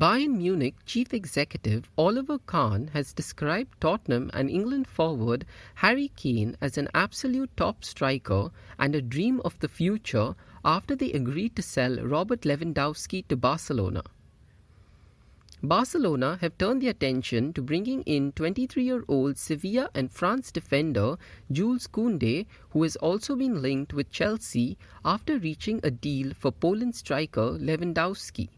Bayern Munich chief executive Oliver Kahn has described Tottenham and England forward Harry Kane as an absolute top striker and a dream of the future after they agreed to sell Robert Lewandowski to Barcelona. Barcelona have turned their attention to bringing in 23-year-old Sevilla and France defender Jules Kounde, who has also been linked with Chelsea after reaching a deal for Poland striker Lewandowski.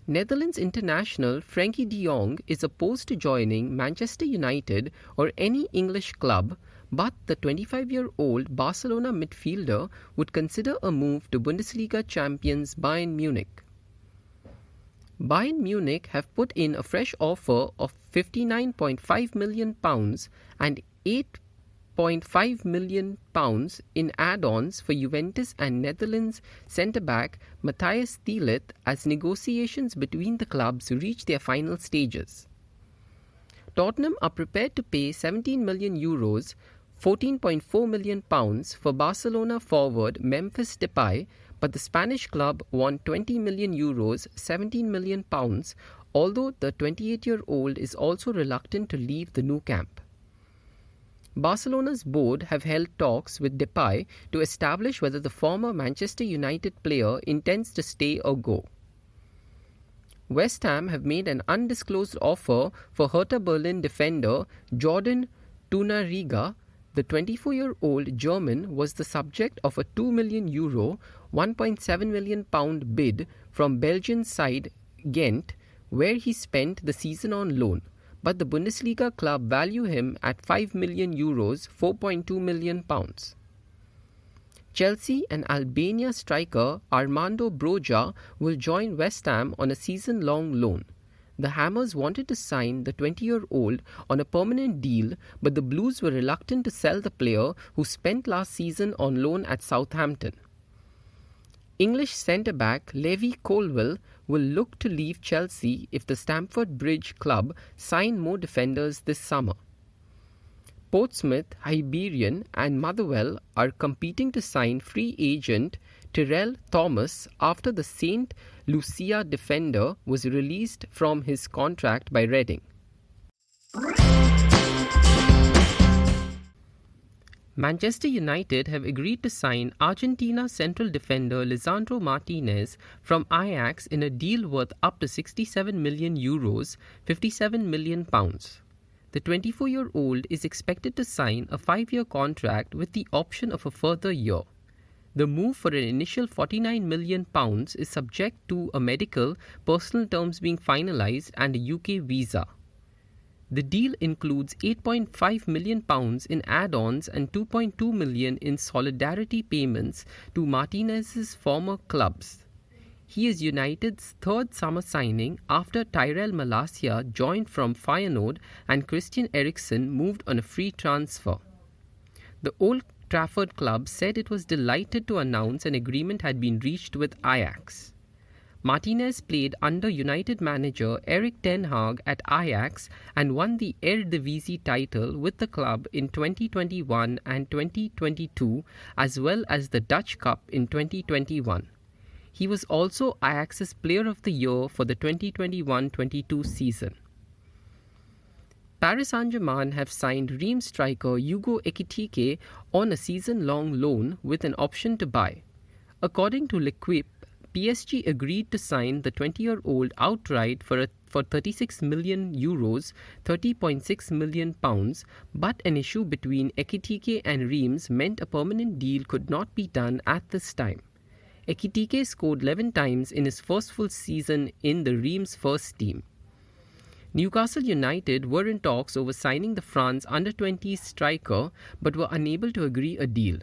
Netherlands international Frenkie de Jong is opposed to joining Manchester United or any English club, but the 25-year-old Barcelona midfielder would consider a move to Bundesliga champions Bayern Munich. Bayern Munich have put in a fresh offer of £59.5 million and £8.5 million in add-ons for Juventus and Netherlands centre-back Matthijs as negotiations between the clubs reach their final stages. Tottenham are prepared to pay €17 million, £14.4 million for Barcelona forward Memphis Depay, but the Spanish club want €20 million, £17 million, although the 28-year-old is also reluctant to leave the Nou Camp. Barcelona's board have held talks with Depay to establish whether the former Manchester United player intends to stay or go. West Ham have made an undisclosed offer for Hertha Berlin defender Jordan Torunarigha. The 24-year-old German was the subject of a €2 million, £1.7 million bid from Belgian side Ghent, where he spent the season on loan, but the Bundesliga club value him at €5 million, £4.2 million. Chelsea and Albania striker Armando Broja will join West Ham on a season-long loan. The Hammers wanted to sign the 20-year-old on a permanent deal, but the Blues were reluctant to sell the player who spent last season on loan at Southampton. English centre-back Levi Colwill will look to leave Chelsea if the Stamford Bridge club sign more defenders this summer. Portsmouth, Hibernian and Motherwell are competing to sign free agent Terell Thomas after the St. Lucia defender was released from his contract by Reading. Manchester United have agreed to sign Argentina central defender Lisandro Martinez from Ajax in a deal worth up to €67 million, £57 million. The 24-year-old is expected to sign a 5-year contract with the option of a further year. The move for an initial £49 million is subject to a medical, personal terms being finalised and a UK visa. The deal includes £8.5 million in add-ons and £2.2 million in solidarity payments to Martinez's former clubs. He is United's third summer signing after Tyrell Malacia joined from Feyenoord and Christian Eriksen moved on a free transfer. The Old Trafford club said it was delighted to announce an agreement had been reached with Ajax. Martinez played under United manager Erik ten Hag at Ajax and won the Eredivisie title with the club in 2021 and 2022 as well as the Dutch Cup in 2021. He was also Ajax's Player of the Year for the 2021-22 season. Paris Saint-Germain have signed Reims striker Hugo Ekitike on a season-long loan with an option to buy. According to L'Equipe, PSG agreed to sign the 20-year-old outright for €36 million, £30.6 million, but an issue between Ekitike and Reims meant a permanent deal could not be done at this time. Ekitike scored 11 times in his first full season in the Reims first team. Newcastle United were in talks over signing the France under-20s striker but were unable to agree a deal.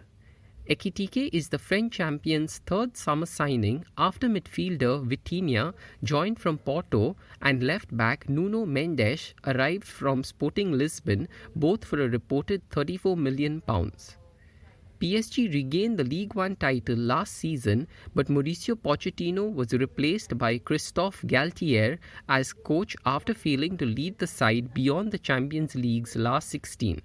Ekitike is the French champion's third summer signing after midfielder Vitinha joined from Porto and left-back Nuno Mendes arrived from Sporting Lisbon, both for a reported £34 million. PSG regained the Ligue 1 title last season, but Mauricio Pochettino was replaced by Christophe Galtier as coach after failing to lead the side beyond the Champions League's last 16.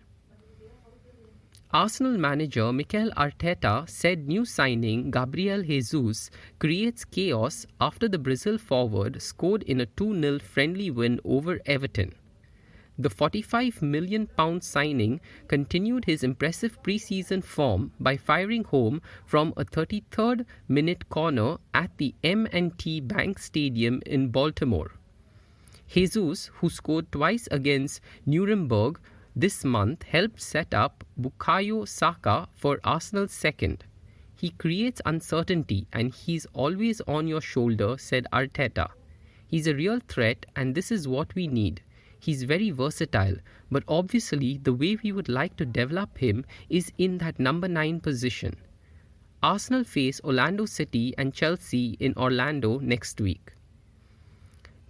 Arsenal manager Mikel Arteta said new signing Gabriel Jesus creates chaos after the Brazil forward scored in a 2-0 friendly win over Everton. The £45 million signing continued his impressive pre-season form by firing home from a 33rd minute corner at the M&T Bank Stadium in Baltimore. Jesus, who scored twice against Nuremberg this month, helped set up Bukayo Saka for Arsenal's second. He creates uncertainty and he's always on your shoulder, said Arteta. He's a real threat and this is what we need. He's very versatile, but obviously the way we would like to develop him is in that number 9 position. Arsenal face Orlando City and Chelsea in Orlando next week.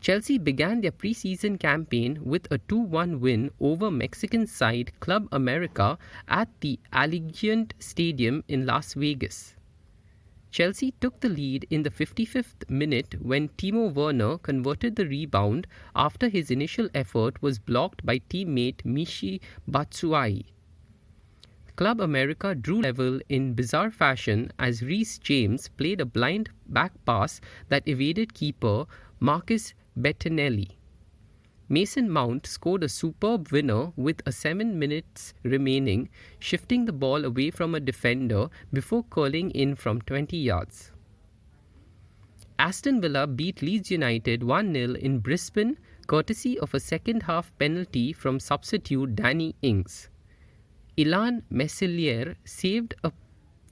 Chelsea began their pre-season campaign with a 2-1 win over Mexican side Club America at the Allegiant Stadium in Las Vegas. Chelsea took the lead in the 55th minute when Timo Werner converted the rebound after his initial effort was blocked by teammate Michy Batshuayi. Club America drew level in bizarre fashion as Reece James played a blind back pass that evaded keeper Marcus Bettinelli. Mason Mount scored a superb winner with 7 minutes remaining, shifting the ball away from a defender before curling in from 20 yards. Aston Villa beat Leeds United 1-0 in Brisbane, courtesy of a second-half penalty from substitute Danny Ings. Ilan Meslier saved a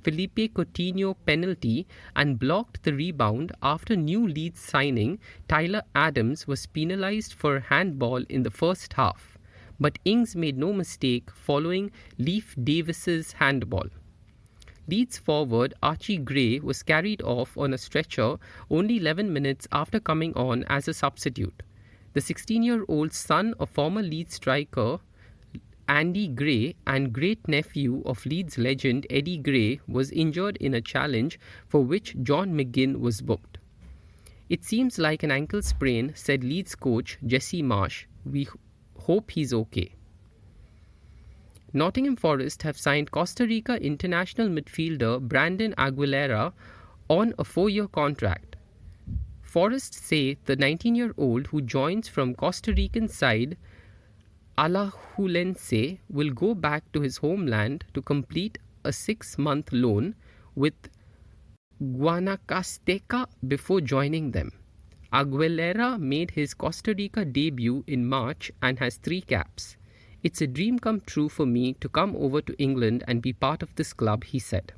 Felipe Coutinho penalty and blocked the rebound after new Leeds signing Tyler Adams was penalised for handball in the first half, but Ings made no mistake following Leif Davis's handball. Leeds forward Archie Gray was carried off on a stretcher only 11 minutes after coming on as a substitute. The 16-year-old son of former Leeds striker Andy Gray and great-nephew of Leeds legend Eddie Gray was injured in a challenge for which John McGinn was booked. It seems like an ankle sprain, said Leeds coach Jesse Marsh. We hope he's okay. Nottingham Forest have signed Costa Rica international midfielder Brandon Aguilera on a 4-year contract. Forest say the 19-year-old who joins from Costa Rican side Alajuelense will go back to his homeland to complete a 6-month loan with Guanacasteca before joining them. Aguilera made his Costa Rica debut in March and has 3 caps. It's a dream come true for me to come over to England and be part of this club, he said.